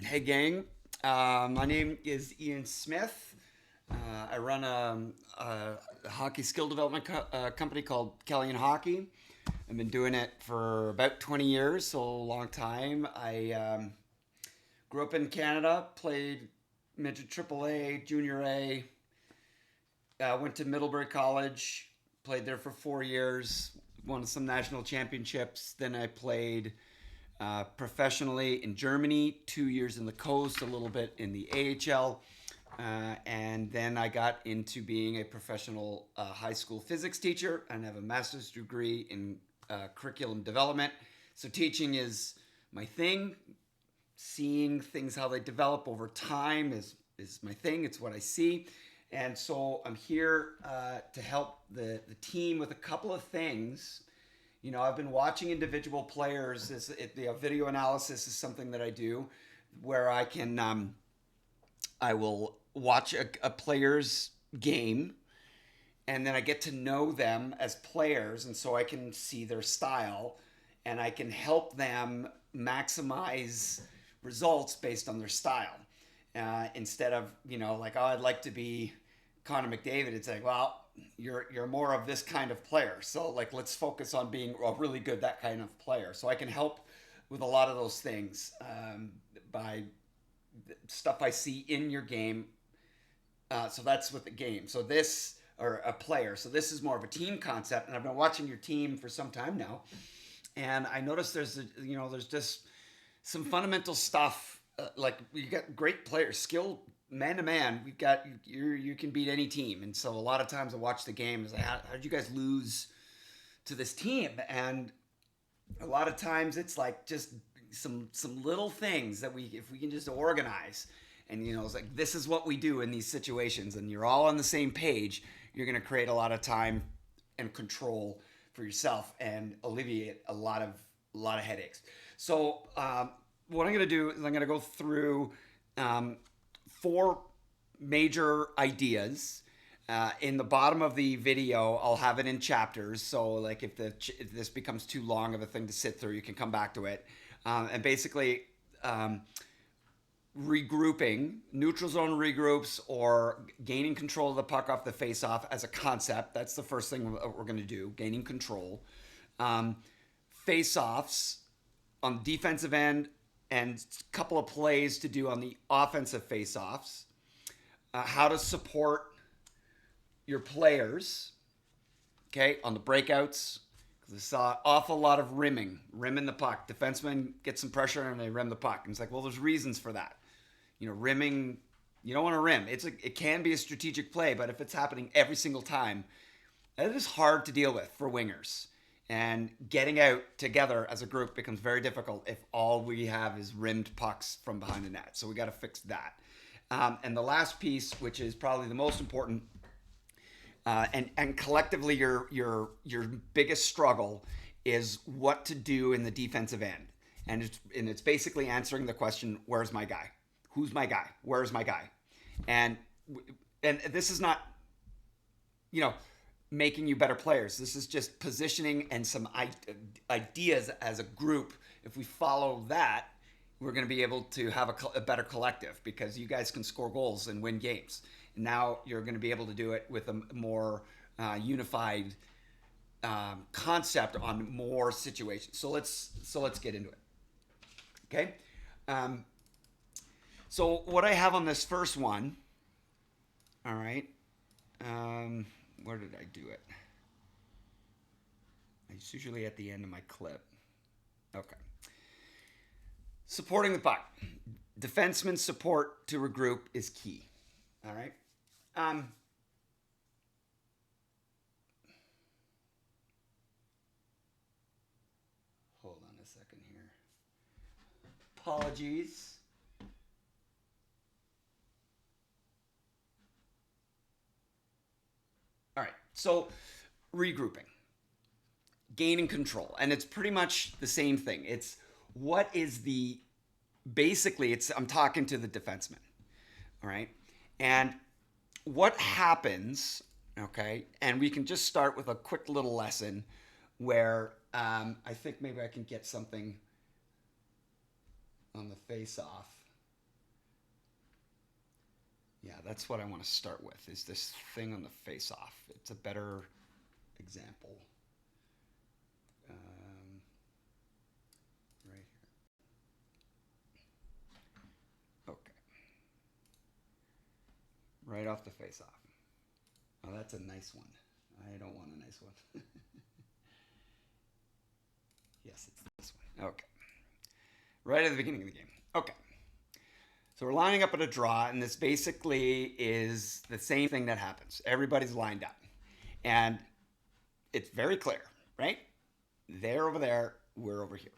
Hey, gang. My name is Ian Smith. I run a hockey skill development company called Kelly and Hockey. I've been doing it for about 20 years, so a long time. I grew up in Canada, played midget AAA, junior A, went to Middlebury College, played there for 4 years, won some national championships. Then I played professionally in Germany, 2 years in the coast, a little bit in the AHL. And then I got into being a professional high school physics teacher and have a master's degree in curriculum development. So teaching is my thing. Seeing things how they develop over time is my thing. It's what I see. And so I'm here to help the team with a couple of things. I've been watching individual players. Video analysis is something that I do, where I will watch a player's game, and then I get to know them as players, and so I can see their style, and I can help them maximize results based on their style. Instead of like, oh, I'd like to be Connor McDavid. It's like, well, you're more of this kind of player. So like, let's focus on being a really good that kind of player. So I can help with a lot of those things by stuff I see in your game. So that's with the game. So this or a player. So this is more of a team concept, and I've been watching your team for some time now, and I noticed there's just some fundamental stuff. Like you got great players, skilled man to man. We've got you can beat any team, and so a lot of times I watch the game and say, how did you guys lose to this team? And a lot of times it's like just some little things that if we can just organize, and it's like, this is what we do in these situations, and you're all on the same page, you're going to create a lot of time and control for yourself and alleviate a lot of headaches. So what I'm going to do is I'm going to go through four major ideas. In the bottom of the video, I'll have it in chapters. So, like, if this becomes too long of a thing to sit through, you can come back to it. And basically, regrouping, neutral zone regroups, or gaining control of the puck off the faceoff as a concept. That's the first thing we're going to do, gaining control. Faceoffs on the defensive end, and a couple of plays to do on the offensive faceoffs. How to support your players, okay, on the breakouts. Because I saw an awful lot of rimming the puck. Defensemen get some pressure and they rim the puck. And it's like, well, there's reasons for that. Rimming, you don't want to rim. It can be a strategic play, but if it's happening every single time, it is hard to deal with for wingers. And getting out together as a group becomes very difficult if all we have is rimmed pucks from behind the net. So we got to fix that. And the last piece, which is probably the most important, and collectively your biggest struggle, is what to do in the defensive end. And it's basically answering the question, where's my guy? Who's my guy? Where's my guy? And this is not, making you better players. This is just positioning and some ideas as a group. If we follow that, we're going to be able to have a better collective, because you guys can score goals and win games. And now you're going to be able to do it with a more unified concept on more situations. So let's get into it. Okay. So what I have on this first one, all right, where did I do it? It's usually at the end of my clip. Okay. Supporting the puck. Defenseman support to regroup is key. All right. Hold on a second here. Apologies. All right. So, regrouping, gaining control, and it's pretty much the same thing. It's what is the basically it's I'm talking to the defenseman. All right. And what happens, okay, and we can just start with a quick little lesson where I think maybe I can get something on the face off. Yeah, that's what I want to start with, is this thing on the face-off. It's a better example. Right here. Okay. Right off the face-off. Oh, that's a nice one. I don't want a nice one. Yes, it's this one. Okay. Right at the beginning of the game. Okay. So we're lining up at a draw, and this basically is the same thing that happens. Everybody's lined up. And it's very clear, right? They're over there, we're over here.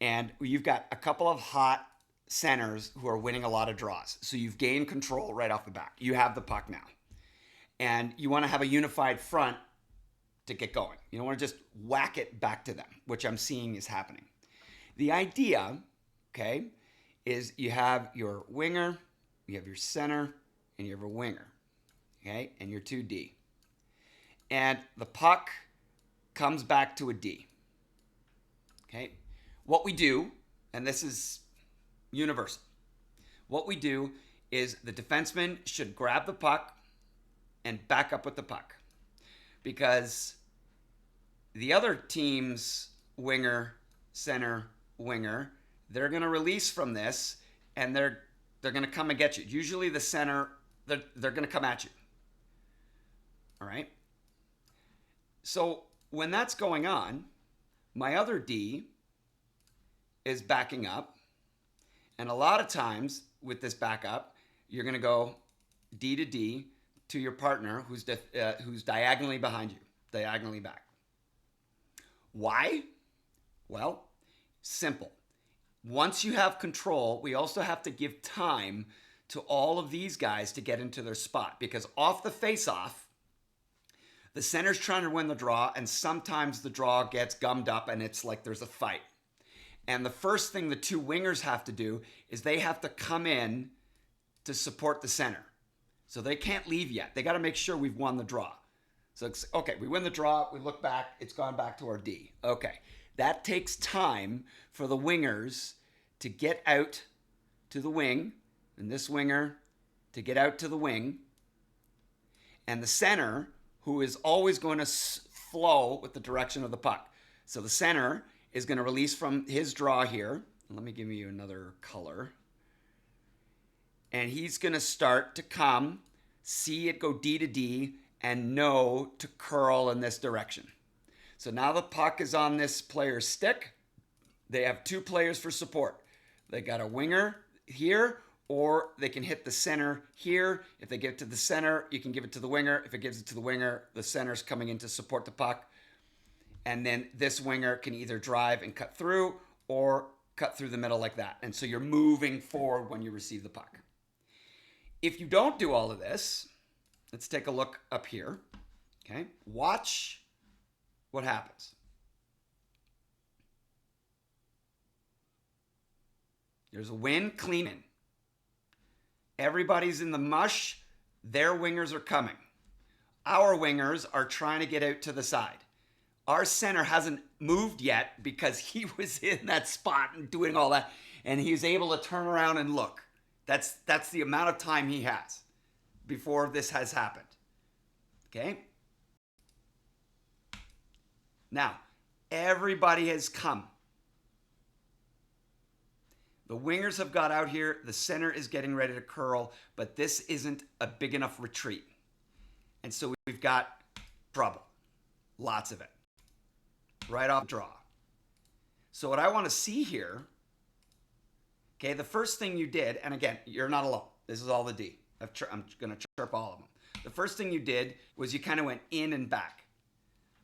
And you've got a couple of hot centers who are winning a lot of draws. So you've gained control right off the bat. You have the puck now. And you want to have a unified front to get going. You don't want to just whack it back to them, which I'm seeing is happening. The idea, okay, is you have your winger, you have your center, and you have a winger, okay, and your 2D. And the puck comes back to a D, okay? What we do, and this is universal, what we do is the defenseman should grab the puck and back up with the puck, because the other team's winger, center, winger, they're going to release from this, and they're going to come and get you. Usually the center, they're going to come at you. All right? So when that's going on, my other D is backing up. And a lot of times with this backup, you're going to go D to D to your partner who's diagonally behind you, diagonally back. Why? Well, simple. Once you have control, we also have to give time to all of these guys to get into their spot, because off the face-off, the center's trying to win the draw, and sometimes the draw gets gummed up and it's like there's a fight. And the first thing the two wingers have to do is they have to come in to support the center. So they can't leave yet. They got to make sure we've won the draw. So it's, okay, we win the draw, we look back, it's gone back to our D. Okay. That takes time for the wingers to get out to the wing, and this winger to get out to the wing, and the center, who is always going to flow with the direction of the puck. So the center is going to release from his draw here. Let me give you another color. And he's going to start to come, see it go D to D, and know to curl in this direction. So now the puck is on this player's stick. They have two players for support. They got a winger here, or they can hit the center here. If they give it to the center, you can give it to the winger. If it gives it to the winger, the center's coming in to support the puck. And then this winger can either drive and cut through, or cut through the middle like that. And so you're moving forward when you receive the puck. If you don't do all of this, let's take a look up here. Okay, watch what happens. There's a wind, clean in. Everybody's in the mush. Their wingers are coming. Our wingers are trying to get out to the side. Our center hasn't moved yet because he was in that spot and doing all that, and he was able to turn around and look. That's the amount of time he has before this has happened. Okay? Now, everybody has come. The wingers have got out here. The center is getting ready to curl, but this isn't a big enough retreat. And so we've got trouble. Lots of it. Right off draw. So what I want to see here, okay, the first thing you did, and again, you're not alone. This is all the D. I'm going to chirp all of them. The first thing you did was you kind of went in and back.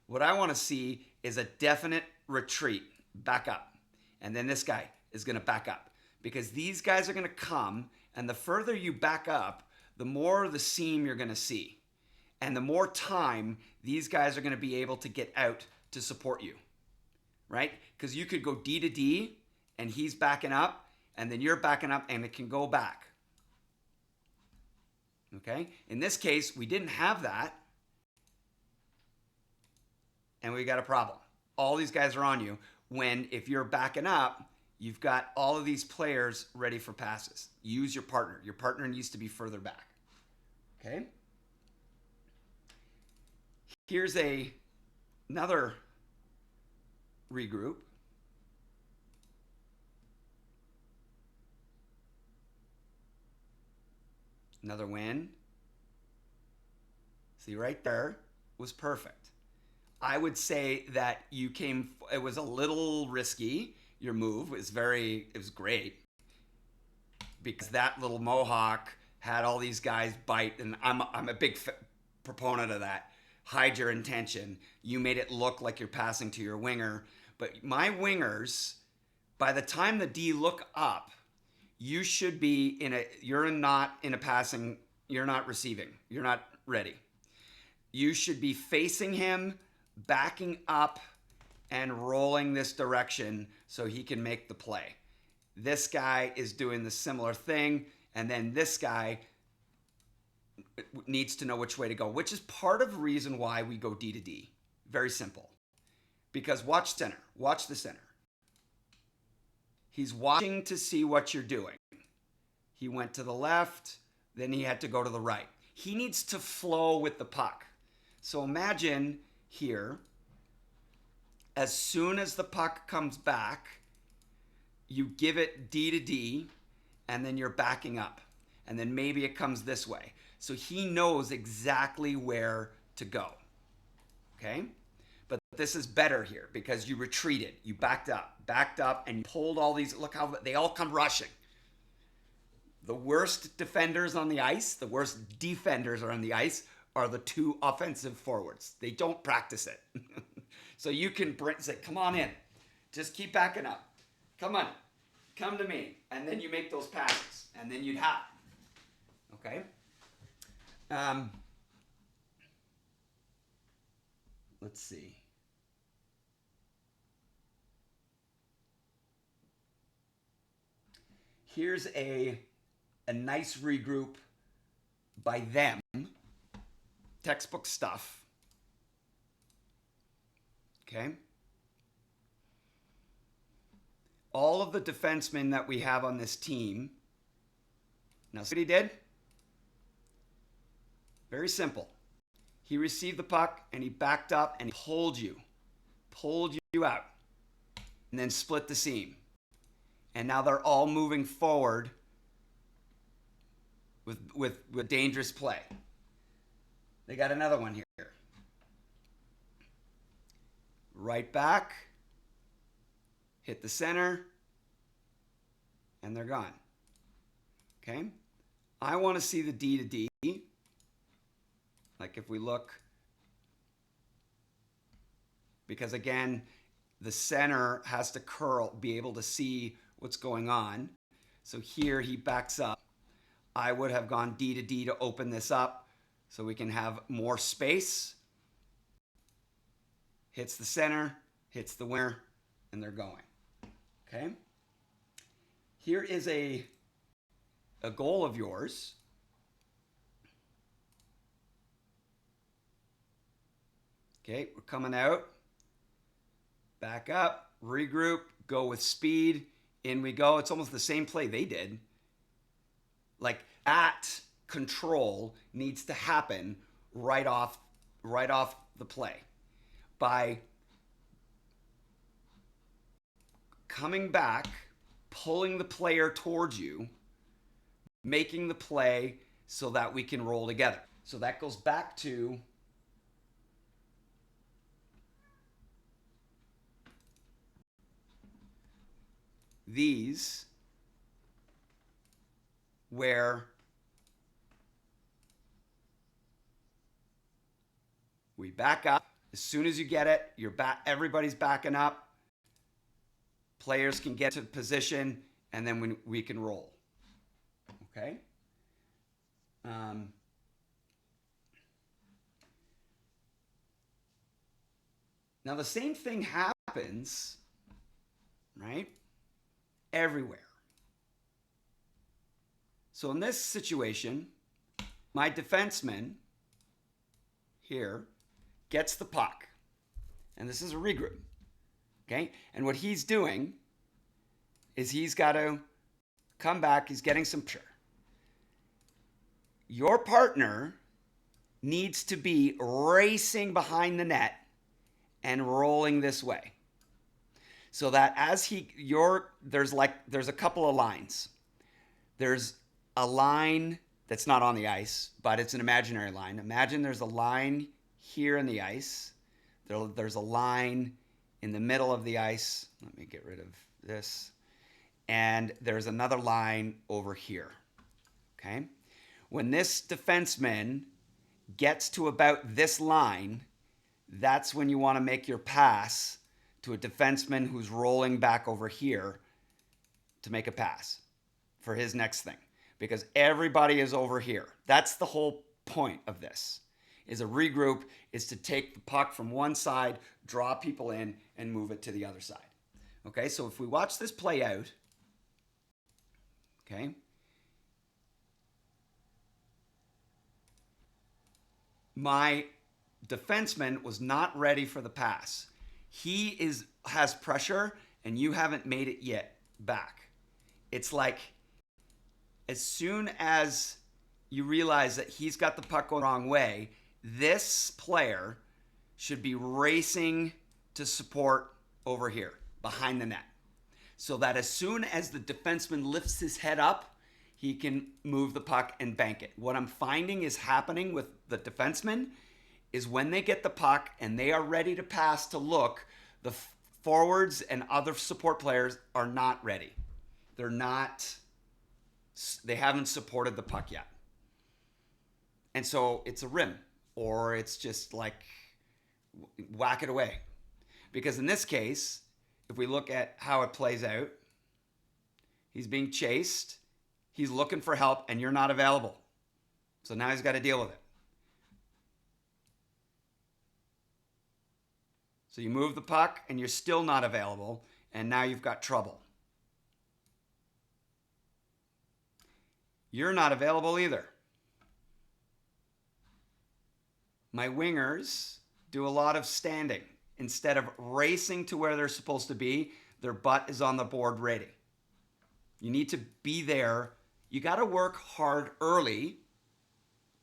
What I want to see is a definite retreat, back up. And then this guy is going to back up, because these guys are going to come, and the further you back up, the more the seam you're going to see. And the more time these guys are going to be able to get out to support you, right? Because you could go D to D, and he's backing up, and then you're backing up, and it can go back. Okay? In this case, we didn't have that, and we got a problem. All these guys are on you, when if you're backing up, you've got all of these players ready for passes. Use your partner. Your partner needs to be further back. Okay. Here's another regroup. Another win. See right there was perfect. I would say that it was a little risky. Your move it was great because that little mohawk had all these guys bite, and I'm a big proponent of that. Hide your intention. You made it look like you're passing to your winger, but my wingers, by the time the D look up, you should be you're not in a passing, you're not receiving, you're not ready. You should be facing him, backing up, and rolling this direction so he can make the play. This guy is doing the similar thing, and then this guy needs to know which way to go, which is part of the reason why we go D to D. Very simple. Because watch center. Watch the center. He's watching to see what you're doing. He went to the left, then he had to go to the right. He needs to flow with the puck. So imagine here, as soon as the puck comes back, you give it D to D, and then you're backing up. And then maybe it comes this way. So he knows exactly where to go. Okay? But this is better here because you retreated. You backed up, and you pulled all these. Look how they all come rushing. The worst defenders on the ice, the worst defenders are on the ice, are the two offensive forwards. They don't practice it. So you can say, come on in. Just keep backing up. Come on. Come to me. And then you make those passes. And then you'd have. Okay? Let's see. Here's a nice regroup by them. Textbook stuff. Okay? All of the defensemen that we have on this team. Now, see what he did? Very simple. He received the puck and he backed up and he pulled you out, and then split the seam. And now they're all moving forward with dangerous play. They got another one here. Right back, hit the center, and they're gone. Okay? I want to see the D to D. Like if we look, because again, the center has to curl, be able to see what's going on. So here he backs up. I would have gone D to D to open this up so we can have more space. Hits the center, hits the winger, and they're going. Okay? Here is a goal of yours. Okay, we're coming out. Back up, regroup, go with speed. In we go. It's almost the same play they did. Like at control needs to happen right off the play. By coming back, pulling the player towards you, making the play so that we can roll together. So that goes back to these, where we back up. As soon as you get it, everybody's backing up. Players can get to position, and then we can roll. Okay? Now the same thing happens, right? Everywhere. So in this situation, my defenseman here gets the puck. And this is a regroup. Okay? And what he's doing is he's got to come back. He's getting some pressure. your partner needs to be racing behind the net and rolling this way. So that as there's a couple of lines. There's a line that's not on the ice, but it's an imaginary line. Imagine there's a line here in the ice. There's a line in the middle of the ice. Let me get rid of this. And there's another line over here. Okay? When this defenseman gets to about this line, that's when you want to make your pass to a defenseman who's rolling back over here to make a pass for his next thing, because everybody is over here. That's the whole point of this. Is a regroup is to take the puck from one side, draw people in, and move it to the other side. Okay, so if we watch this play out, okay, my defenseman was not ready for the pass. He has pressure, and you haven't made it yet back. It's like as soon as you realize that he's got the puck going the wrong way, this player should be racing to support over here behind the net, so that as soon as the defenseman lifts his head up, he can move the puck and bank it. What I'm finding is happening with the defenseman is when they get the puck and they are ready to pass to look, the forwards and other support players are not ready. They haven't supported the puck yet. And so it's a rim, or it's just like whack it away. Because in this case, if we look at how it plays out, he's being chased, he's looking for help, and you're not available. So now he's got to deal with it. So you move the puck, and you're still not available, and now you've got trouble. You're not available either. My wingers do a lot of standing. Instead of racing to where they're supposed to be, their butt is on the board ready. You need to be there. You got to work hard early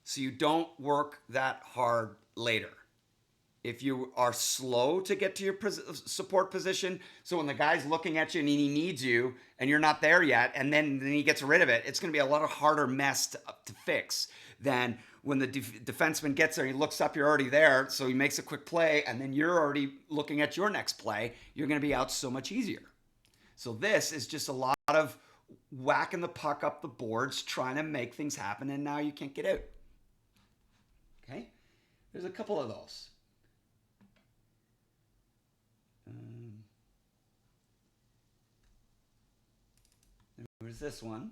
so you don't work that hard later. If you are slow to get to your support position, so when the guy's looking at you and he needs you and you're not there yet, and then he gets rid of it, it's going to be a lot of harder mess to fix than when the defenseman gets there, he looks up, you're already there, so he makes a quick play, and then you're already looking at your next play. You're going to be out so much easier. So this is just a lot of whacking the puck up the boards, trying to make things happen, and now you can't get out. Okay? There's a couple of those. There's this one.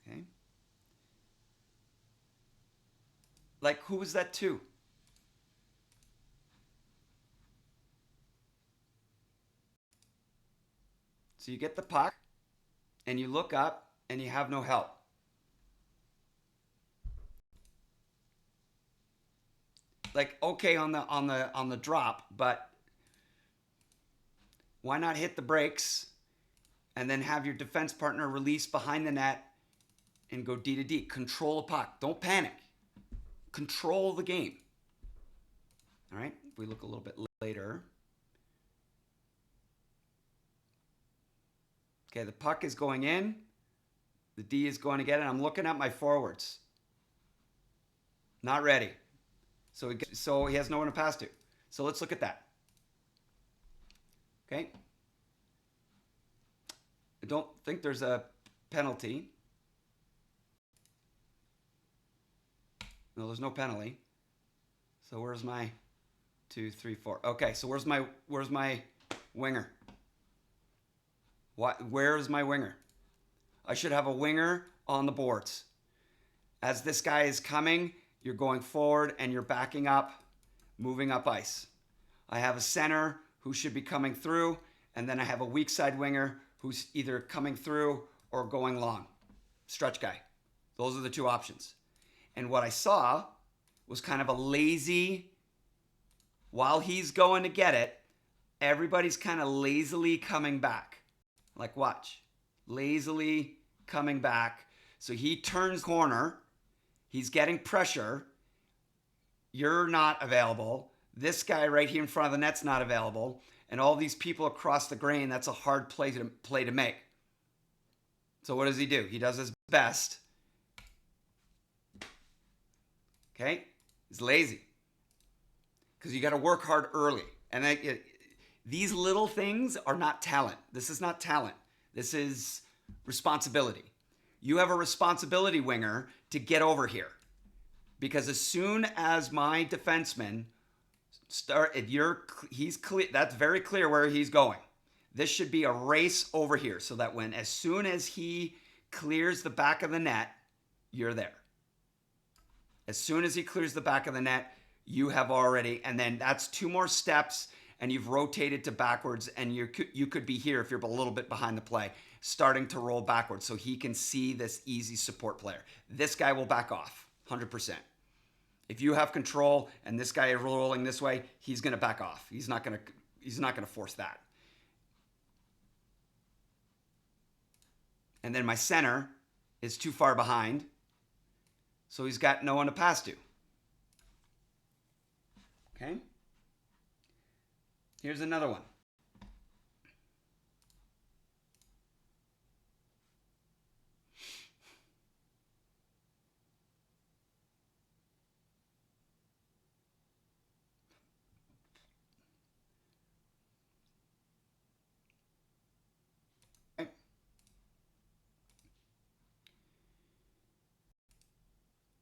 Okay. Like, who was that to? So you get the puck, and you look up, and you have no help. Like, okay on the drop, but why not hit the brakes and then have your defense partner release behind the net and go D to D? Control the puck. Don't panic. Control the game. All right? If we look a little bit later. Okay, the puck is going in. The D is going to get it. I'm looking at my forwards. Not ready. So he has no one to pass to. So let's look at that. Okay. I don't think there's a penalty. No, there's no penalty. So where's my 2, 3, 4? Okay, so where's my winger? Where's my winger? I should have a winger on the boards. As this guy is coming, you're going forward and you're backing up, moving up ice. I have a center who should be coming through, and then I have a weak side winger who's either coming through or going long. Stretch guy. Those are the two options. And what I saw was kind of a lazy, while he's going to get it, everybody's kind of lazily coming back. Like, watch. Lazily coming back. So he turns corner. He's getting pressure. You're not available. This guy right here in front of the net's not available. And all these people across the grain, that's a hard play to make. So what does he do? He does his best. Okay? He's lazy. Because you got to work hard early. And these little things are not talent. This is not talent. This is responsibility. You have a responsibility, winger, to get over here. Because as soon as my defenseman he's clear. That's very clear where he's going. This should be a race over here, so that as soon as he clears the back of the net, you're there. As soon as he clears the back of the net, you have already, and then that's 2 more steps, and you've rotated to backwards, and you could be here if you're a little bit behind the play, starting to roll backwards, so he can see this easy support player. This guy will back off, 100%. If you have control and this guy is rolling this way, he's going to back off. He's not going to force that. And then my center is too far behind, so he's got no one to pass to. Okay? Here's another one.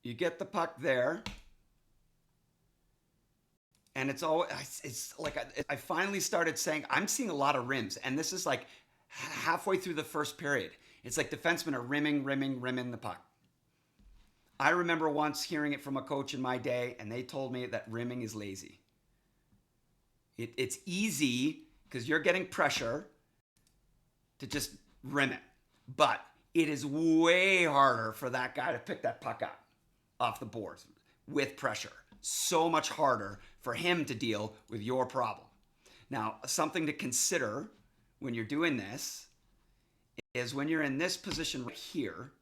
You get the puck there, and it's like I finally started saying, I'm seeing a lot of rims, and this is like halfway through the first period. It's like defensemen are rimming the puck. I remember once hearing it from a coach in my day, and they told me that rimming is lazy. It's easy because you're getting pressure to just rim it, but it is way harder for that guy to pick that puck up off the boards with pressure. So much harder for him to deal with your problem. Now, something to consider when you're doing this is when you're in this position right here,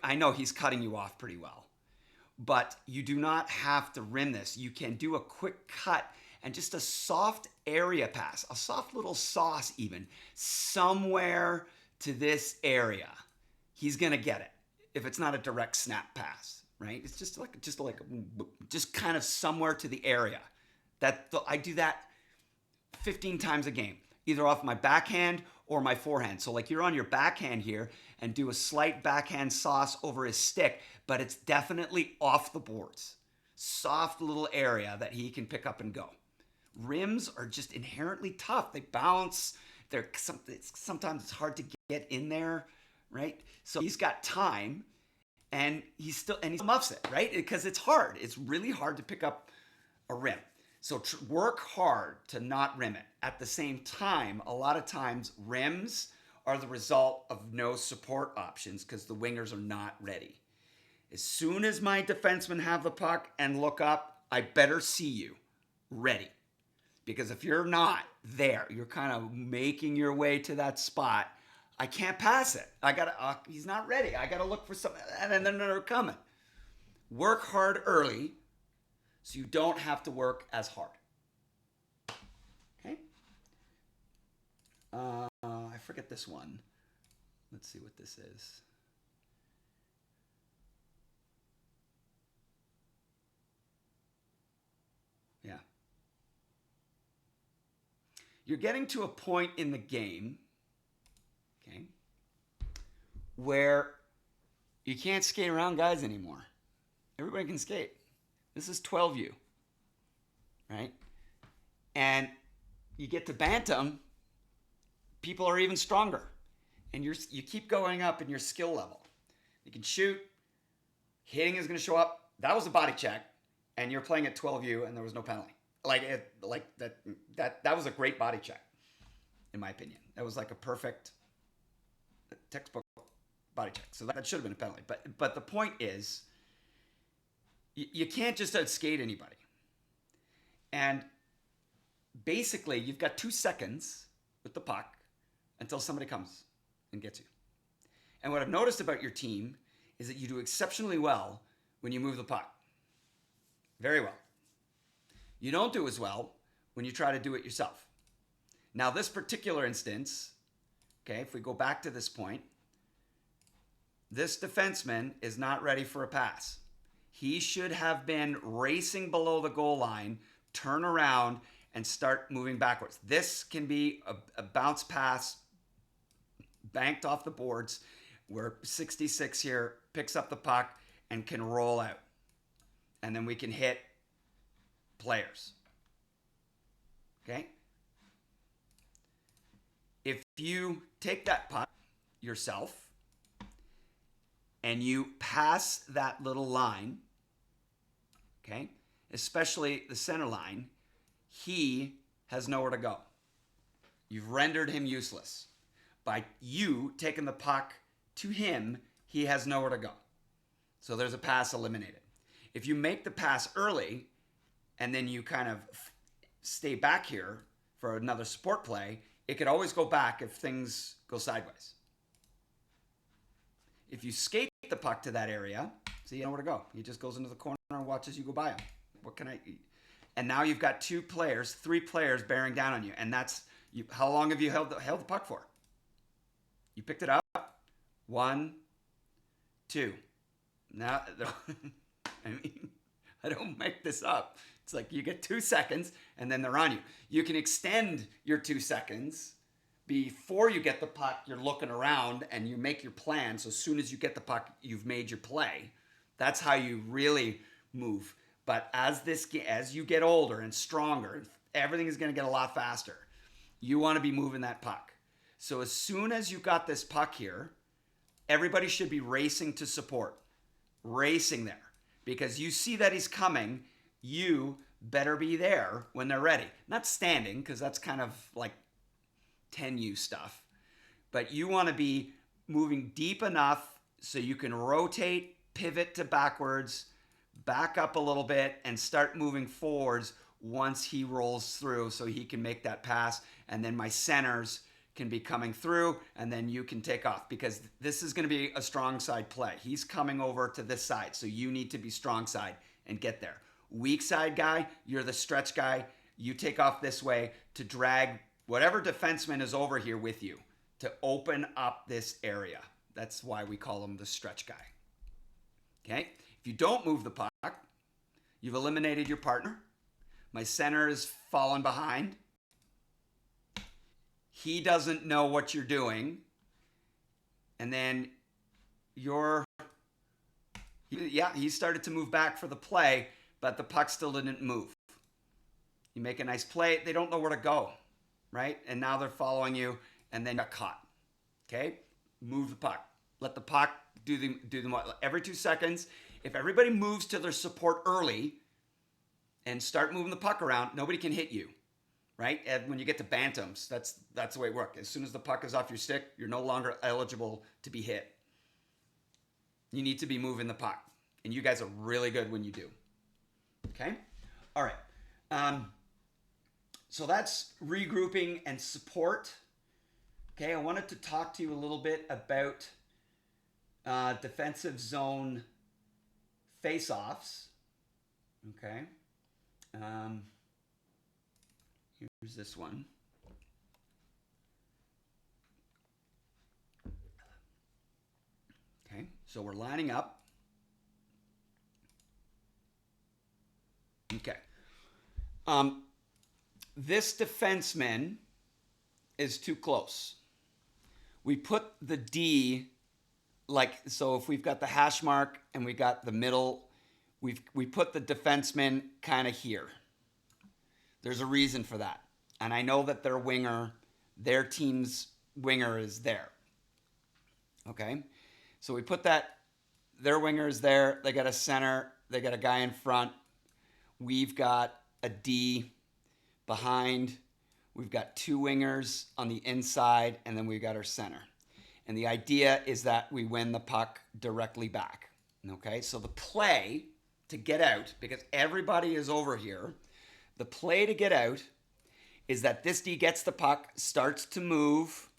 I know he's cutting you off pretty well, but you do not have to rim this. You can do a quick cut and just a soft area pass, a soft little sauce even, somewhere to this area. He's going to get it. If it's not a direct snap pass, right? It's just kind of somewhere to the area. I do that 15 times a game, either off my backhand or my forehand. So like you're on your backhand here and do a slight backhand sauce over his stick, but it's definitely off the boards. Soft little area that he can pick up and go. Rims are just inherently tough. They bounce. Sometimes it's hard to get in there, right? So he's got time, and he muffs it, right? Because it's hard. It's really hard to pick up a rim. So work hard to not rim it. At the same time, a lot of times rims are the result of no support options because the wingers are not ready. As soon as my defensemen have the puck and look up, I better see you ready. Because if you're not there, you're kind of making your way to that spot, I can't pass it. He's not ready. I gotta look for something, and then they're coming. Work hard early, so you don't have to work as hard. Okay. I forget this one. Let's see what this is. Yeah. You're getting to a point in the game, okay, where you can't skate around guys anymore. Everybody can skate. This is 12U, right? And you get to bantam, people are even stronger. And you keep going up in your skill level. You can shoot, hitting is going to show up. That was a body check, and you're playing at 12U, and there was no penalty. That was a great body check, in my opinion. That was like a perfect textbook body check. So that should have been a penalty. But the point is, you can't just outskate anybody. And basically, you've got 2 seconds with the puck until somebody comes and gets you. And what I've noticed about your team is that you do exceptionally well when you move the puck. Very well. You don't do as well when you try to do it yourself. Now, this particular instance, okay, if we go back to this point, this defenseman is not ready for a pass. He should have been racing below the goal line, turn around, and start moving backwards. This can be a bounce pass banked off the boards where 66 here picks up the puck and can roll out. And then we can hit players. Okay? If you take that puck yourself and you pass that little line, okay, especially the center line, he has nowhere to go. You've rendered him useless. By you taking the puck to him, he has nowhere to go. So there's a pass eliminated. If you make the pass early and then you kind of stay back here for another support play, it could always go back if things go sideways. If you skate the puck to that area, see, you know where to go. He just goes into the corner and watches you go by him. What can I eat? And now you've got 3 players bearing down on you. And that's, how long have you held the puck for? You picked it up. 1, 2. Now, I mean, I don't make this up. It's like you get 2 seconds and then they're on you. You can extend your 2 seconds. Before you get the puck, you're looking around and you make your plan. So as soon as you get the puck, you've made your play. That's how you really move. But as you get older and stronger, everything is going to get a lot faster. You want to be moving that puck. So as soon as you got this puck here, everybody should be racing to support. Racing there. Because you see that he's coming, you better be there when they're ready. Not standing, because that's kind of like 10U stuff. But you want to be moving deep enough so you can rotate, pivot to backwards, back up a little bit, and start moving forwards once he rolls through so he can make that pass. And then my centers can be coming through, and then you can take off, because this is going to be a strong side play. He's coming over to this side, so you need to be strong side and get there. Weak side guy, you're the stretch guy. You take off this way to drag whatever defenseman is over here with you to open up this area. That's why we call him the stretch guy. Okay? If you don't move the puck, you've eliminated your partner. My center is falling behind. He doesn't know what you're doing. And then he started to move back for the play, but the puck still didn't move. You make a nice play. They don't know where to go, right? And now they're following you, and then got caught. Okay? Move the puck. Let the puck do them every 2 seconds. If everybody moves to their support early and start moving the puck around, nobody can hit you. Right? And when you get to bantams, that's the way it works. As soon as the puck is off your stick, you're no longer eligible to be hit. You need to be moving the puck. And you guys are really good when you do. Okay? All right. So that's regrouping and support. Okay, I wanted to talk to you a little bit about defensive zone faceoffs. Okay. Here's this one. Okay, so we're lining up. Okay. This defenseman is too close. We put the D, so if we've got the hash mark and we got the middle, we put the defenseman kind of here. There's a reason for that. And I know that their team's winger is there. Okay? So we put their winger is there. They got a center. They got a guy in front. We've got a D behind. We've got 2 wingers on the inside, and then we've got our center. And the idea is that we win the puck directly back. Okay? So the play to get out, because everybody is over here, the play to get out is that this D gets the puck, starts to move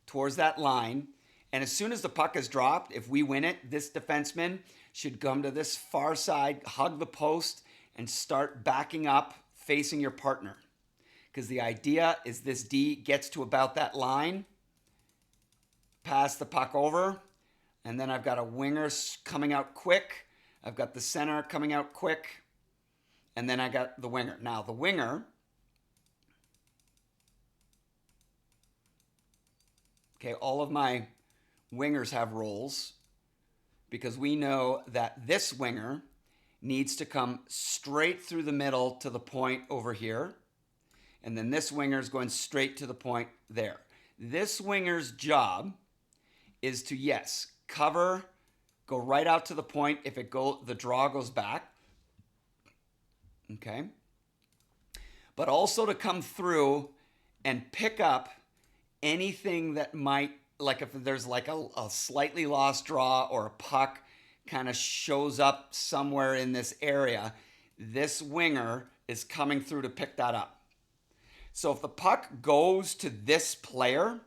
towards that line, And as soon as the puck is dropped, if we win it, this defenseman should come to this far side, hug the post, and start backing up, facing your partner. Because the idea is this D gets to about that line, pass the puck over, and then I've got a winger coming out quick. I've got the center coming out quick, and then I got the winger. Now, the winger, okay, all of my wingers have roles because we know that this winger needs to come straight through the middle to the point over here. And then this winger is going straight to the point there. This winger's job is to, yes, cover, go right out to the point if the draw goes back. Okay. But also to come through and pick up anything that might, like if there's like a slightly lost draw or a puck kind of shows up somewhere in this area, this winger is coming through to pick that up. So if the puck goes to this player,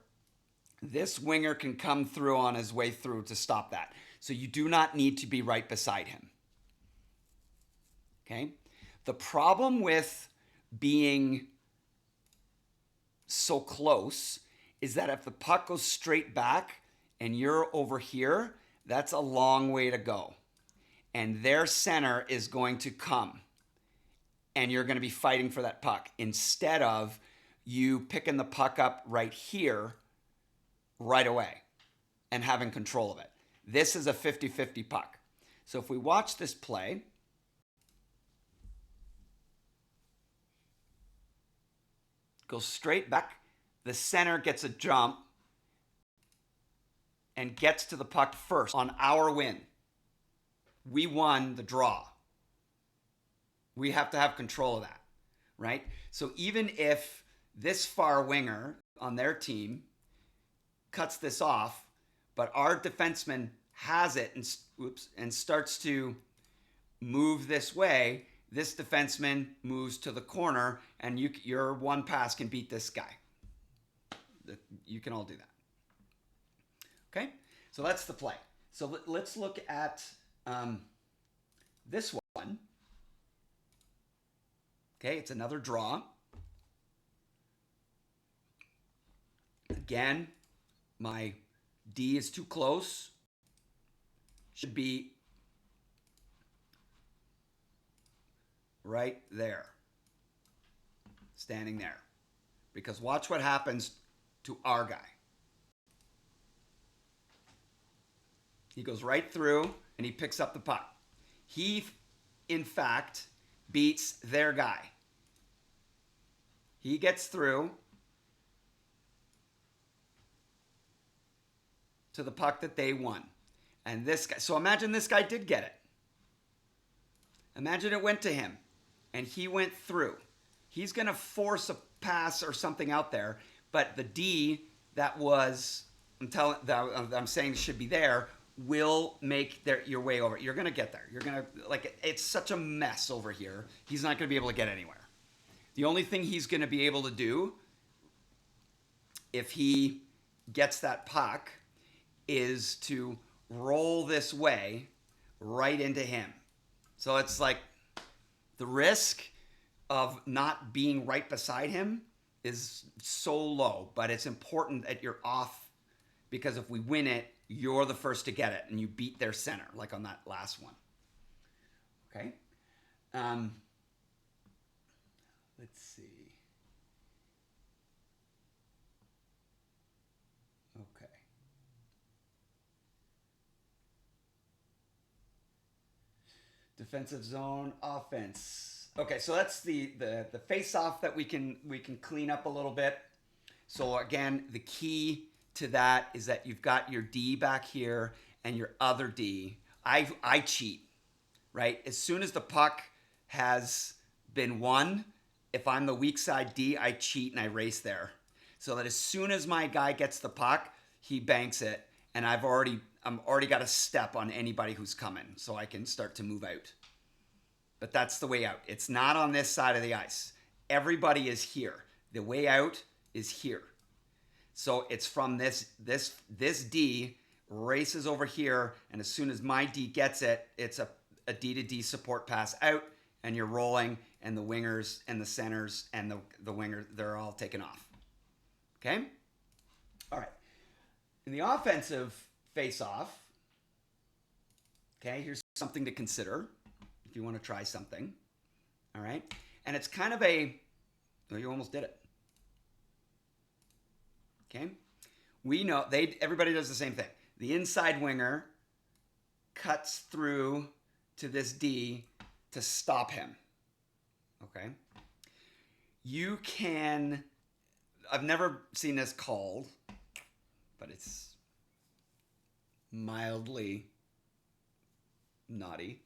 this winger can come through on his way through to stop that. So you do not need to be right beside him. Okay? The problem with being so close is that if the puck goes straight back and you're over here, that's a long way to go. And their center is going to come. And you're going to be fighting for that puck instead of you picking the puck up right here right away and having control of it. This is a 50-50 puck. So if we watch this play, goes straight back, the center gets a jump and gets to the puck first on our win. We won the draw. We have to have control of that, right? So even if this far winger on their team cuts this off, but our defenseman has it and starts to move this way, this defenseman moves to the corner, and your one pass can beat this guy. You can all do that. Okay? So that's the play. So let's look at this one. Okay, it's another draw. Again, my D is too close. Should be right there. Standing there. Because watch what happens to our guy. He goes right through and he picks up the puck. He, in fact, beats their guy. He gets through to the puck that they won. And this guy, so imagine this guy did get it. Imagine it went to him and he went through. He's going to force a pass or something out there, but the D that I'm saying should be there will make your way over. You're going to get there. You're going to, it's such a mess over here. He's not going to be able to get anywhere. The only thing he's going to be able to do if he gets that puck is to roll this way right into him. So it's like the risk of not being right beside him is so low, but it's important that you're off, because if we win it, you're the first to get it and you beat their center, like on that last one. Okay. Let's see. Okay. Defensive zone offense. Okay, so that's the face-off that we can clean up a little bit. So again, the key to that is that you've got your D back here and your other D. I cheat, right? As soon as the puck has been won, if I'm the weak side D, I cheat and I race there. So that as soon as my guy gets the puck, he banks it, and I'm already got a step on anybody who's coming, so I can start to move out. But that's the way out. It's not on this side of the ice. Everybody is here. The way out is here. So it's from this D races over here, and as soon as my D gets it, it's a D to D support pass out, and you're rolling, and the wingers and the centers and the winger, they're all taken off. Okay? All right. In the offensive face-off, okay, here's something to consider if you want to try something. All right? And it's kind of well, you almost did it. Okay? We know everybody does the same thing. The inside winger cuts through to this D to stop him. Okay? You can, I've never seen this called, but it's mildly naughty.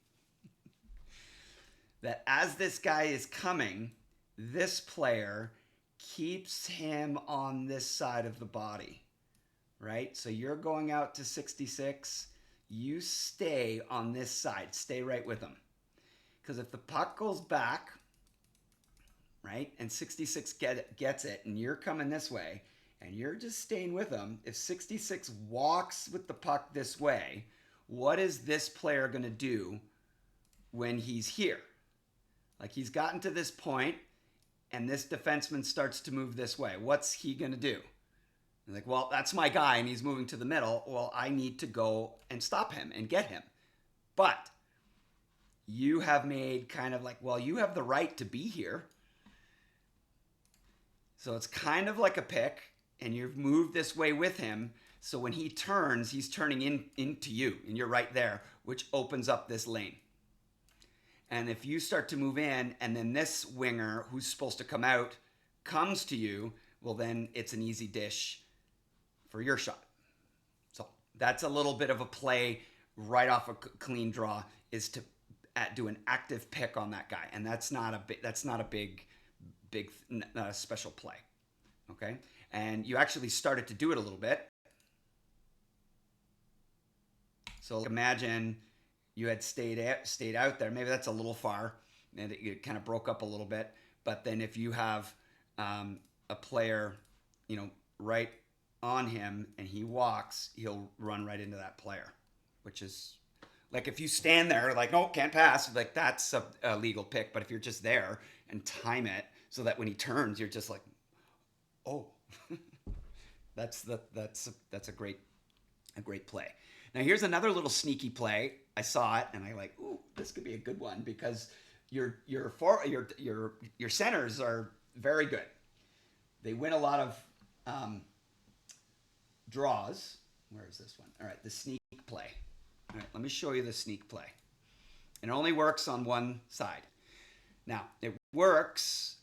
That as this guy is coming, this player keeps him on this side of the body, right? So you're going out to 66. You stay on this side. Stay right with him. Because if the puck goes back, right, and 66 gets it, and you're coming this way, and you're just staying with him, if 66 walks with the puck this way, what is this player going to do when he's here? Like, he's gotten to this point, and this defenseman starts to move this way. What's he going to do? You're like, well, that's my guy, and he's moving to the middle. Well, I need to go and stop him and get him. But you have made kind of like, well, you have the right to be here. So it's kind of like a pick, and you've moved this way with him. So when he turns, he's turning into you, and you're right there, which opens up this lane. And if you start to move in, and then this winger who's supposed to come out comes to you, well, then it's an easy dish for your shot. So that's a little bit of a play right off a clean draw, is to do an active pick on that guy, and that's not a big special play. Okay, and you actually started to do it a little bit. So imagine you had stayed out there. Maybe that's a little far, and it kind of broke up a little bit. But then if you have a player, right on him, and he walks, he'll run right into that player, which is like, if you stand there like, no, can't pass, like, that's a legal pick. But if you're just there and time it so that when he turns, you're just like, oh, that's a great play. Now here's another little sneaky play. I saw it and I like, ooh, this could be a good one, because your centers are very good. They win a lot of draws. Where is this one? All right, the sneak play. All right, let me show you the sneak play. It only works on one side. Now it works.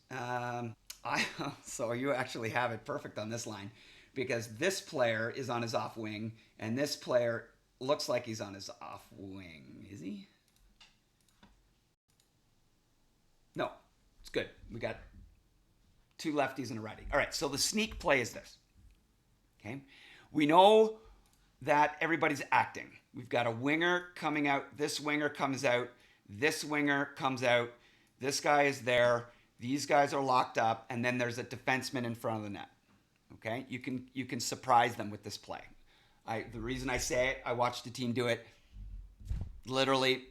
So you actually have it perfect on this line, because this player is on his off wing, and this player looks like he's on his off wing. Is he? No, it's good. We got two lefties and a righty. All right, so the sneak play is this. Okay, we know that everybody's acting. We've got a winger coming out. This winger comes out. This winger comes out. This guy is there. These guys are locked up, and then there's a defenseman in front of the net. Okay, you can surprise them with this play. The reason I say it, I watched the team do it literally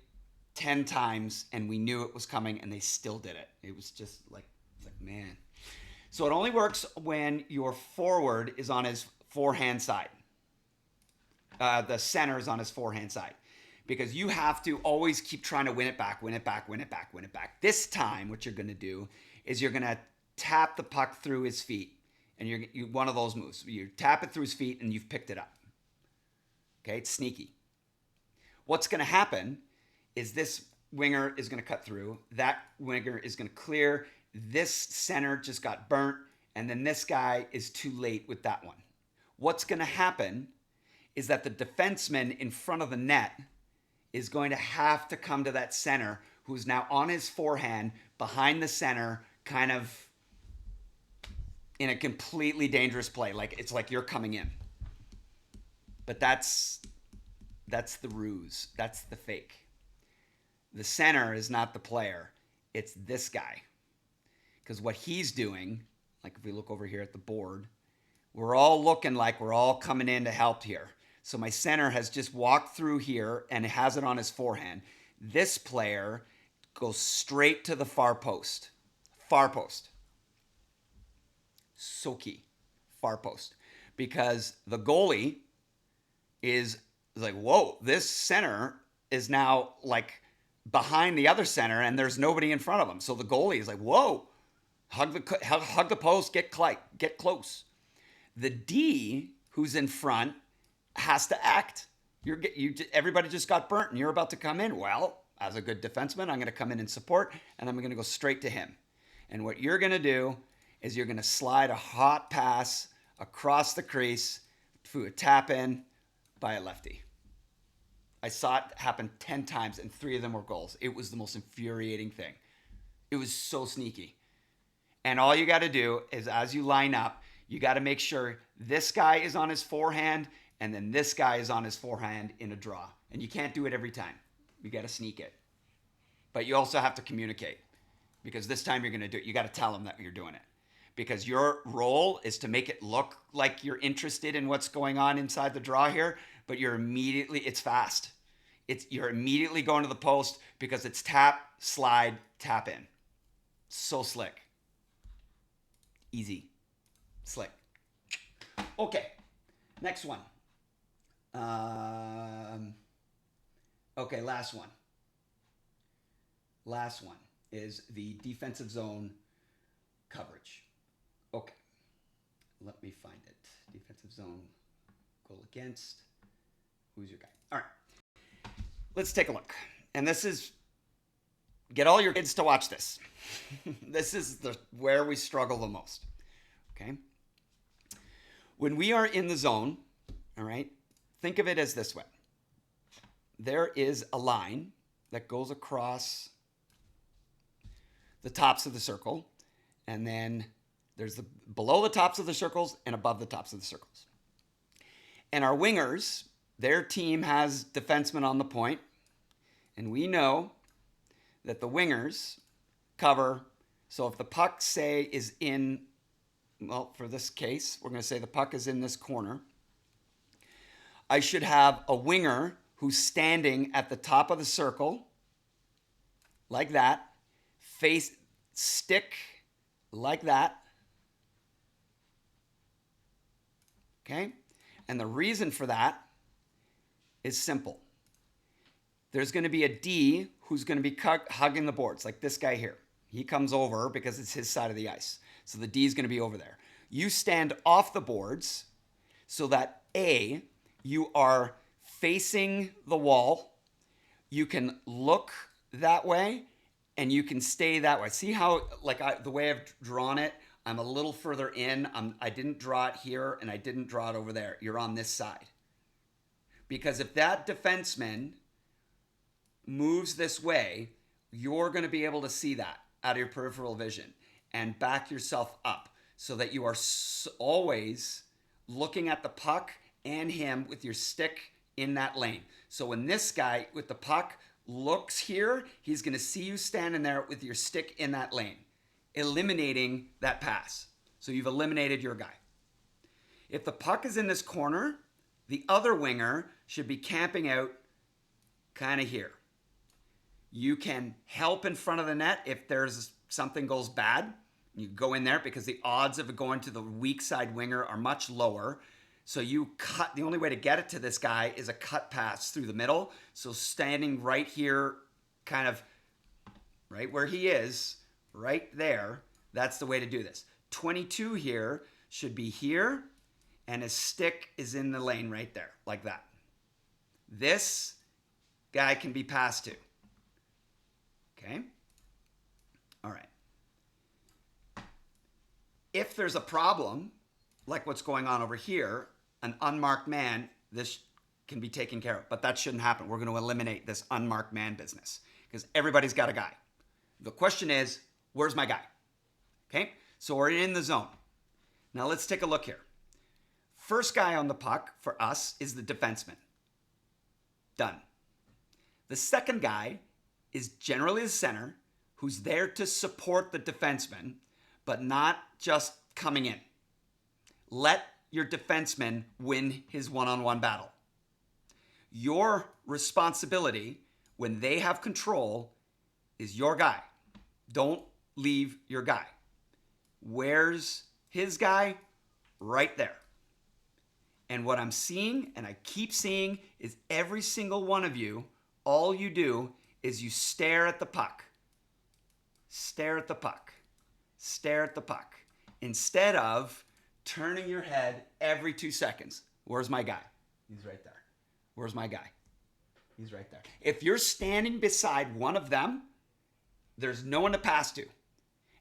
10 times, and we knew it was coming, and they still did it. It was just like man. So it only works when your forward is on his forehand side. The center is on his forehand side, because you have to always keep trying to win it back. This time, what you're going to do is you're going to tap the puck through his feet, and you one of those moves. You tap it through his feet, and you've picked it up. Okay, it's sneaky. What's going to happen is this winger is going to cut through. That winger is going to clear. This center just got burnt, and then this guy is too late with that one. What's going to happen is that the defenseman in front of the net is going to have to come to that center, who's now on his forehand behind the center, kind of in a completely dangerous play. Like, it's like you're coming in. But that's the ruse. That's the fake. The center is not the player. It's this guy. Because what he's doing, like if we look over here at the board, we're all looking like we're all coming in to help here. So my center has just walked through here and has it on his forehand. This player goes straight to the far post. Far post. So key. Far post. Because the goalie is like, whoa, this center is now like behind the other center and there's nobody in front of him. So the goalie is like, whoa, hug the post, get close. The D who's in front has to act. Everybody just got burnt and you're about to come in. Well, as a good defenseman, I'm going to come in and support, and I'm going to go straight to him. And what you're going to do is you're going to slide a hot pass across the crease to a tap in by a lefty. I saw it happen 10 times, and 3 of them were goals. It was the most infuriating thing. It was so sneaky. And all you got to do is, as you line up, you got to make sure this guy is on his forehand and then this guy is on his forehand in a draw. And you can't do it every time. You got to sneak it. But you also have to communicate, because this time you're going to do it. You got to tell them that you're doing it, because your role is to make it look like you're interested in what's going on inside the draw here, but it's fast. You're immediately going to the post because it's tap, slide, tap in. So slick. Easy. Slick. Okay. Next one. Okay, last one. Last one is the defensive zone coverage. Okay. Let me find it. Defensive zone, goal against. Who's your guy? All right. Let's take a look. And this is, get all your kids to watch this. This is where we struggle the most. Okay. When we are in the zone, all right, think of it as this way. There is a line that goes across the tops of the circle, and then there's below the tops of the circles and above the tops of the circles. And our wingers, their team has defensemen on the point, and we know that the wingers cover. So if the puck, say, is in, well, for this case, we're going to say the puck is in this corner, I should have a winger who's standing at the top of the circle, like that, face, stick, like that. Okay? And the reason for that is simple. There's going to be a D who's going to be hugging the boards, like this guy here. He comes over because it's his side of the ice. So the D is going to be over there. You stand off the boards so that A, you are facing the wall. You can look that way and you can stay that way. See how, the way I've drawn it, I'm a little further in. I didn't draw it here and I didn't draw it over there. You're on this side. Because if that defenseman moves this way, you're going to be able to see that out of your peripheral vision and back yourself up so that you are always looking at the puck and him with your stick in that lane. So when this guy with the puck looks here, he's going to see you standing there with your stick in that lane, eliminating that pass. So you've eliminated your guy. If the puck is in this corner, the other winger should be camping out kind of here. You can help in front of the net if there's something goes bad. You go in there because the odds of it going to the weak side winger are much lower. So you cut, the only way to get it to this guy is a cut pass through the middle. So standing right here, kind of right where he is, right there, that's the way to do this. 22 here should be here, and his stick is in the lane right there, like that. This guy can be passed to. Okay? All right. If there's a problem, like what's going on over here, an unmarked man, this can be taken care of. But that shouldn't happen. We're going to eliminate this unmarked man business because everybody's got a guy. The question is, where's my guy? Okay? So we're in the zone. Now let's take a look here. First guy on the puck for us is the defenseman. Done. The second guy is generally the center who's there to support the defenseman, but not just coming in. Let your defenseman win his one-on-one battle. Your responsibility when they have control is your guy. Don't leave your guy. Where's his guy? Right there. And what I'm seeing, and I keep seeing, is every single one of you, all you do is you stare at the puck. Stare at the puck. Stare at the puck. Instead of turning your head every 2 seconds. Where's my guy? He's right there. Where's my guy? He's right there. If you're standing beside one of them, there's no one to pass to.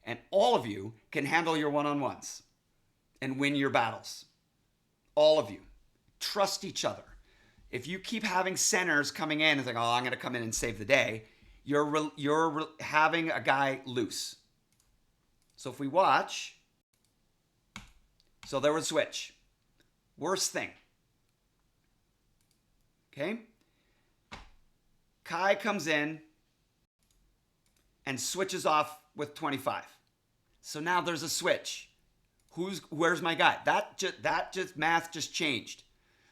And all of you can handle your one-on-ones and win your battles. All of you. Trust each other. If you keep having centers coming in, it's like, oh, I'm going to come in and save the day. You're having a guy loose. So if we watch, so there was a switch. Worst thing. Okay? Kai comes in and switches off with 25. So now there's a switch. Where's my guy? That math just changed.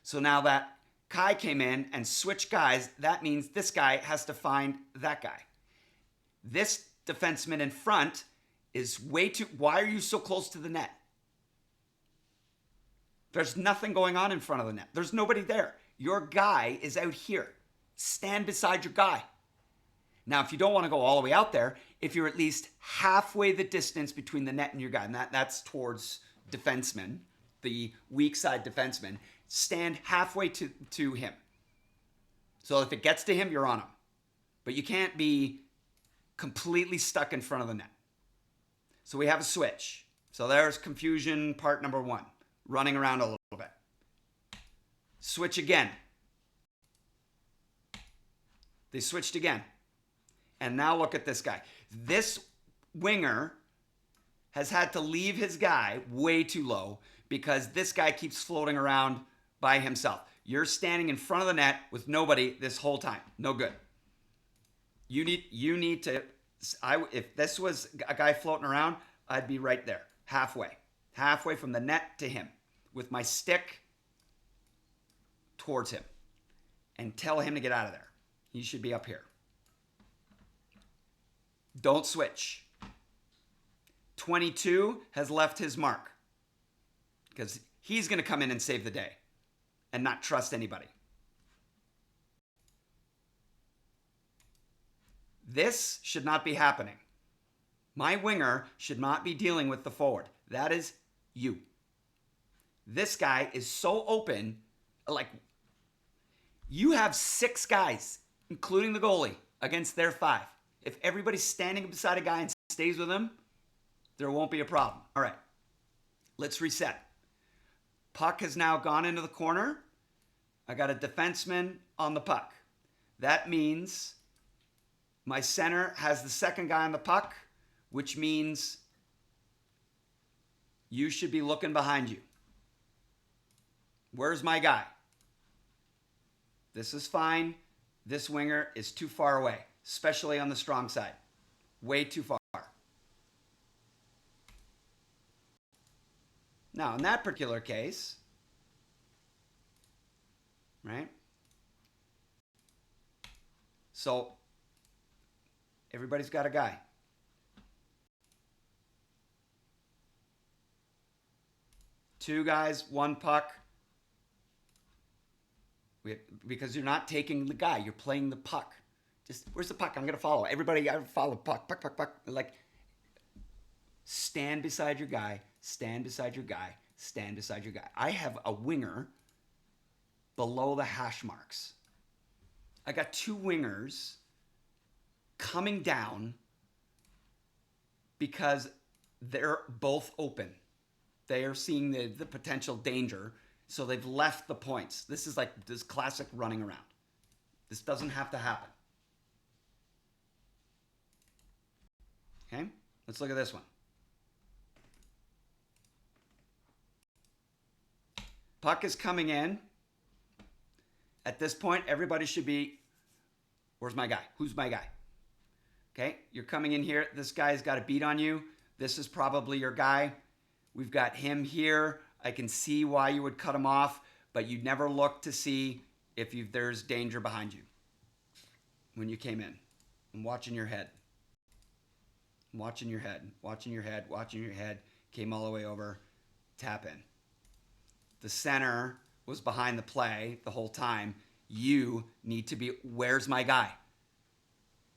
So now that Kai came in and switched guys, that means this guy has to find that guy. This defenseman in front is way too... Why are you so close to the net? There's nothing going on in front of the net. There's nobody there. Your guy is out here. Stand beside your guy. Now, if you don't want to go all the way out there, if you're at least halfway the distance between the net and your guy, and that's towards defenseman, the weak side defenseman, stand halfway to him. So if it gets to him, you're on him. But you can't be completely stuck in front of the net. So we have a switch. So there's confusion part number 1. Running around a little bit. Switch again. They switched again. And now look at this guy. This winger has had to leave his guy way too low because this guy keeps floating around by himself. You're standing in front of the net with nobody this whole time. No good. You need to... if this was a guy floating around, I'd be right there. Halfway from the net to him with my stick towards him and tell him to get out of there. He should be up here. Don't switch. 22 has left his mark because he's going to come in and save the day and not trust anybody. This should not be happening. My winger should not be dealing with the forward. That is you. This guy is so open, like you have 6 guys, including the goalie, against their 5. If everybody's standing beside a guy and stays with him, there won't be a problem. All right, let's reset. Puck has now gone into the corner. I got a defenseman on the puck. That means my center has the second guy on the puck, which means you should be looking behind you. Where's my guy? This is fine. This winger is too far away, especially on the strong side. Way too far. Now, in that particular case, right? So, everybody's got a guy. Two guys, one puck. Because you're not taking the guy, you're playing the puck. Just, where's the puck? I'm going to follow. Everybody got to follow puck, puck, puck, puck. Like, stand beside your guy, stand beside your guy, stand beside your guy. I have a winger below the hash marks. I got 2 wingers coming down because they're both open. They are seeing the potential danger, so they've left the points. This is like this classic running around. This doesn't have to happen. Okay, let's look at this one. Puck is coming in. At this point, everybody should be, where's my guy? Who's my guy? Okay, you're coming in here. This guy's got a beat on you. This is probably your guy. We've got him here. I can see why you would cut him off, but you'd never look to see if there's danger behind you when you came in. I'm watching your head. I'm watching your head. Watching your head. Watching your head. Came all the way over. Tap in. The center was behind the play the whole time. You need to be, where's my guy?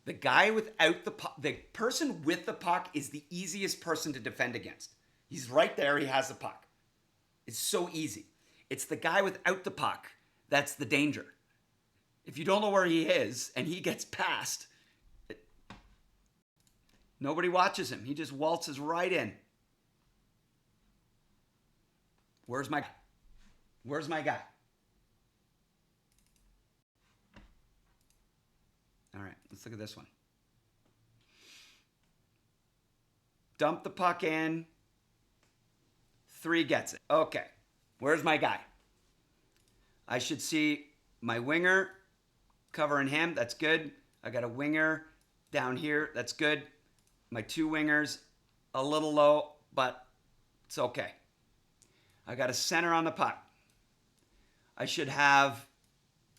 The guy without the puck, the person with the puck is the easiest person to defend against. He's right there. He has the puck. It's so easy. It's the guy without the puck that's the danger. If you don't know where he is and he gets past, nobody watches him. He just waltzes right in. Where's my guy? Where's my guy? All right, let's look at this one. Dump the puck in. 3 gets it. Okay, where's my guy? I should see my winger covering him. That's good. I got a winger down here. That's good. My 2 wingers a little low, but it's okay. I got a center on the puck. I should have,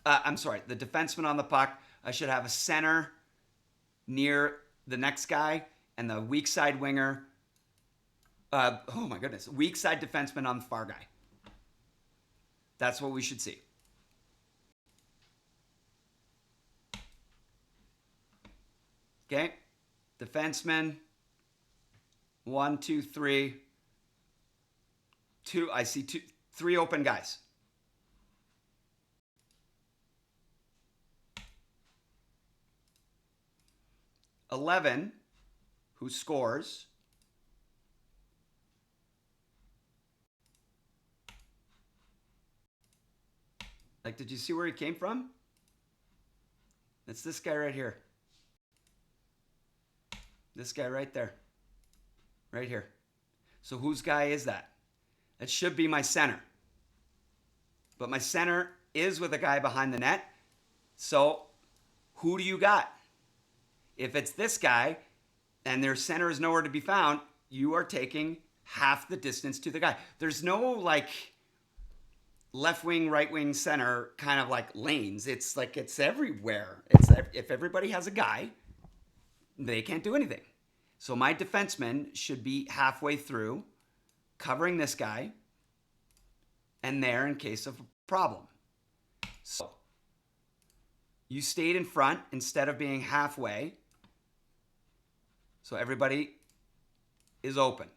the defenseman on the puck. I should have a center near the next guy and the weak side winger. Oh my goodness. Weak side defenseman on the far guy. That's what we should see. Okay. Defenseman. 1, 2, 3. 2. I see 3 open guys. $11, who scores. Like, did you see where he came from? It's this guy right here. This guy right there. Right here. So whose guy is that? That should be my center. But my center is with a guy behind the net. So who do you got? If it's this guy and their center is nowhere to be found, you are taking half the distance to the guy. There's no like left wing, right wing, center kind of like lanes. It's like it's everywhere. If everybody has a guy, they can't do anything. So my defenseman should be halfway through covering this guy and there in case of a problem. So you stayed in front instead of being halfway. So everybody is open.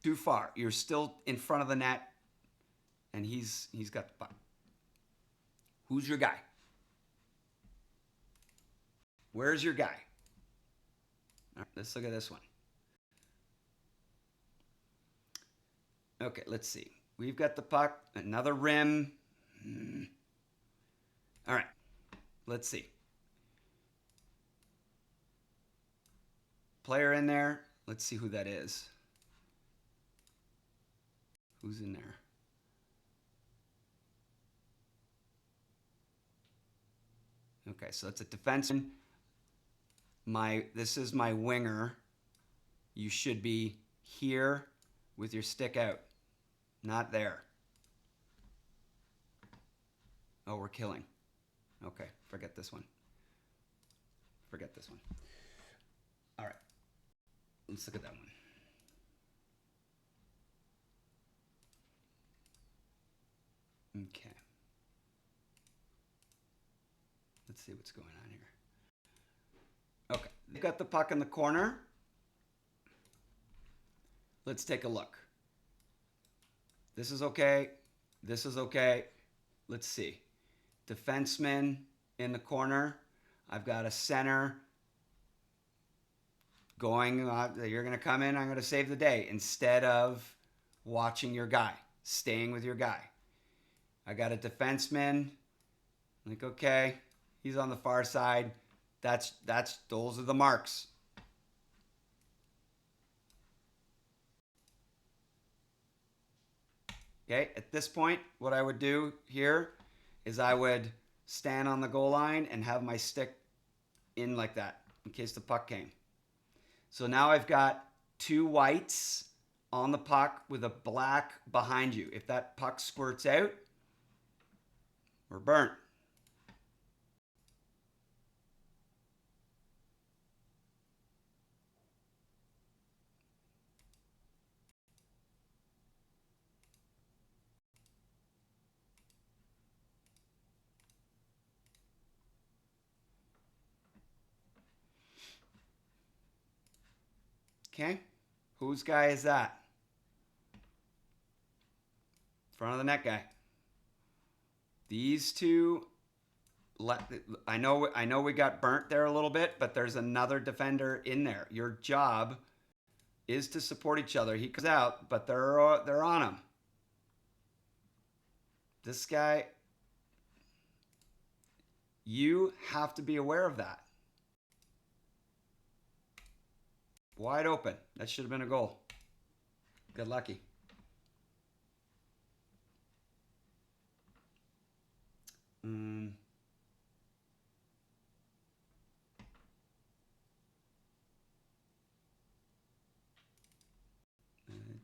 Too far. You're still in front of the net, and he's got the puck. Who's your guy? Where's your guy? All right, let's look at this one. Okay, let's see. We've got the puck. Another rim. All right, let's see. Player in there. Let's see who that is. Who's in there? Okay, so it's a defenseman. This is my winger. You should be here with your stick out, not there. Oh, we're killing. Okay, forget this one. Forget this one. All right, let's look at that one. Okay. Let's see what's going on here. Okay, they've got the puck in the corner. Let's take a look. This is okay. This is okay. Let's see. Defenseman in the corner. I've got a center going, you're going to come in, I'm going to save the day, instead of watching your guy, staying with your guy. I got a defenseman. Like, okay, he's on the far side. Those are the marks. Okay, at this point, what I would do here is I would stand on the goal line and have my stick in like that in case the puck came. So now I've got 2 whites on the puck with a black behind you. If that puck squirts out, We're burnt. Okay. Whose guy is that? Front of the net guy. These two. I know we got burnt there a little bit, but there's another defender in there. Your job is to support each other. He comes out, but they're on him. This guy, you have to be aware of that. Wide open. That should have been a goal. Good lucky.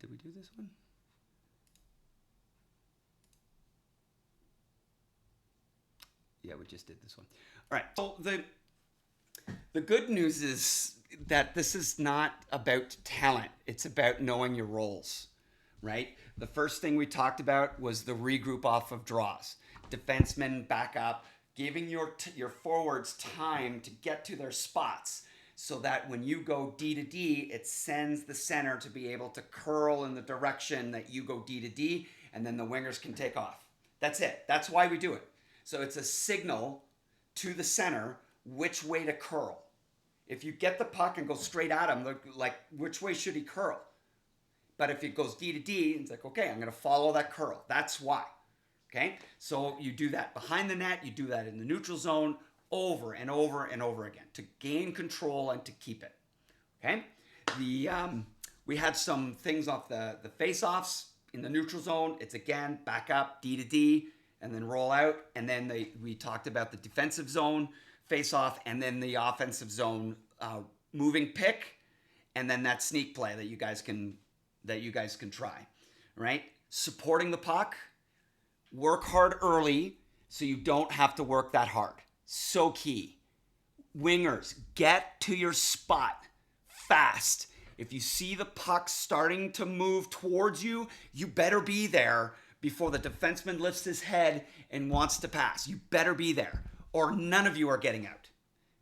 Did we do this one? Yeah, we just did this one. All right. So the good news is that this is not about talent. It's about knowing your roles, right? The first thing we talked about was the regroup off of draws. Defensemen back up, giving your forwards time to get to their spots so that when you go D to D, it sends the center to be able to curl in the direction that you go D to D, and then the wingers can take off. That's it. That's why we do it. So it's a signal to the center which way to curl. If you get the puck and go straight at him, like which way should he curl? But if it goes D to D, it's like, okay, I'm going to follow that curl. That's why. Okay? So you do that behind the net. You do that in the neutral zone over and over and over again to gain control and to keep it. Okay? We had some things off the faceoffs in the neutral zone. It's again, back up, D to D, and then roll out. And then we talked about the defensive zone face off, and then the offensive zone moving pick, and then that sneak play that you guys can try, right? Supporting the puck, work hard early so you don't have to work that hard. So key. Wingers, get to your spot fast. If you see the puck starting to move towards you, you better be there before the defenseman lifts his head and wants to pass. You better be there, or none of you are getting out.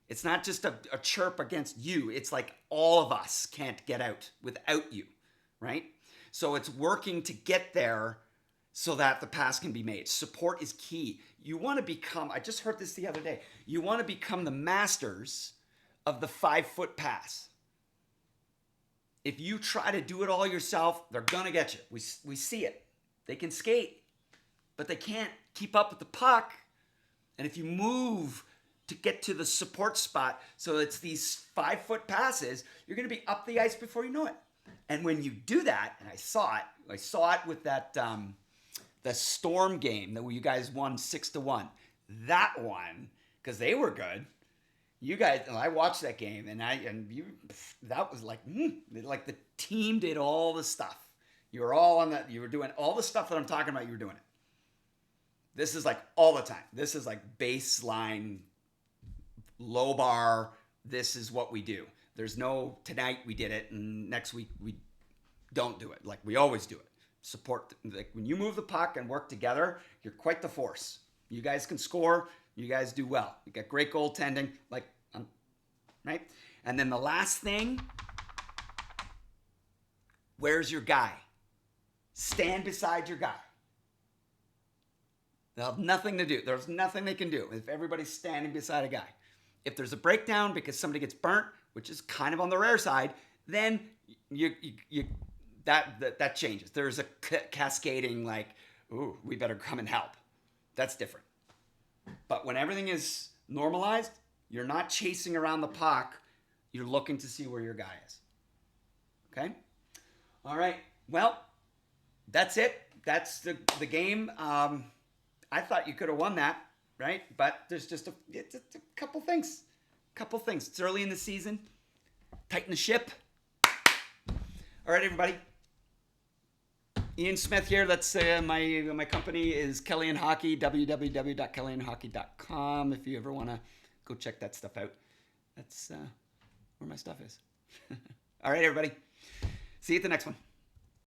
It's not just a chirp against you. It's like all of us can't get out without you, right? So it's working to get there so that the pass can be made. Support is key. You want to become, I just heard this the other day, you want to become the masters of the 5-foot pass. If you try to do it all yourself, they're going to get you. We see it. They can skate, but they can't keep up with the puck. And if you move to get to the support spot, so it's these 5-foot passes, you're going to be up the ice before you know it. And when you do that, and I saw it with that the Storm game that you guys won 6-1. That one, because they were good. You guys, and I watched that game, that was like the team did all the stuff. You were all on that. You were doing all the stuff that I'm talking about. You were doing it. This is like all the time. This is like baseline, low bar. This is what we do. There's no tonight we did it and next week we don't do it. Like we always do it. Support. Like when you move the puck and work together, you're quite the force. You guys can score. You guys do well. You got great goaltending. Right? And then the last thing, where's your guy? Stand beside your guy. They'll have nothing to do. There's nothing they can do if everybody's standing beside a guy. If there's a breakdown because somebody gets burnt, which is kind of on the rare side, then that changes. There's a cascading like, ooh, we better come and help. That's different. But when everything is normalized, you're not chasing around the puck. You're looking to see where your guy is. Okay? All right. Well, that's it. That's the game. I thought you could have won that, right? But there's just a couple things. It's early in the season. Tighten the ship. All right, everybody. Ian Smith here. That's my company is Kelly and Hockey, www.kellyandhockey.com. If you ever want to go check that stuff out, that's where my stuff is. All right, everybody. See you at the next one.